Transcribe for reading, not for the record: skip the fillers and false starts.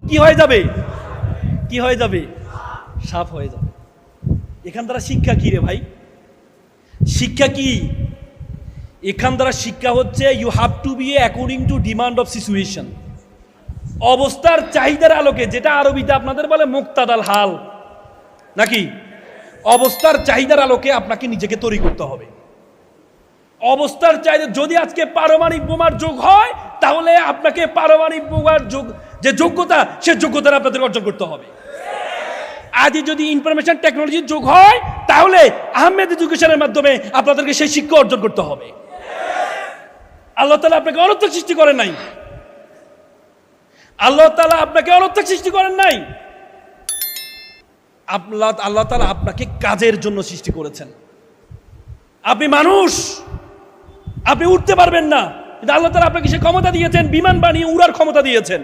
কি হয়ে যাবে? কি হয়ে যাবে? সাপ হয়ে যাবে। এখান দ্বারা শিক্ষা কি রে ভাই? শিক্ষা কি এখান দ্বারা? শিক্ষা হচ্ছে you have to be according to demand of situation. অবস্থার চাহিদার আলোকে, যেটা আরবিতে আপনাদের বলে মুক্তাদাল হাল, নাকি অবস্থার চাহিদার আলোকে আপনাকে নিজেকে তৈরি করতে হবে। অবস্থার চাহিদা, যদি আজকে পারমাণবিক বোমার যোগ হয়, তাহলে আপনাকে পারমাণবিক বোমার যোগ যে যোগ্যতা, সে যোগ্যতা আপনাদের অর্জন করতে হবে। আজই যদি ইনফরমেশন টেকনোলজির যোগ হয়, তাহলে আহমেদ এডুকেশনের মাধ্যমে আপনাদেরকে সেই শিক্ষা অর্জন করতে হবে। আল্লাহ তাআলা আপনাকে অনর্থক সৃষ্টি করেন নাই। আল্লাহ তাআলা আপনাকে অনর্থক সৃষ্টি করেন নাই। আল্লাহ তাআলা আপনাকে কাজের জন্য সৃষ্টি করেছেন। আপনি মানুষ, আপনি উঠতে পারবেন না, কিন্তু আল্লাহ তাআলা আপনাকে সে ক্ষমতা দিয়েছেন, বিমান বানিয়ে উড়ার ক্ষমতা দিয়েছেন।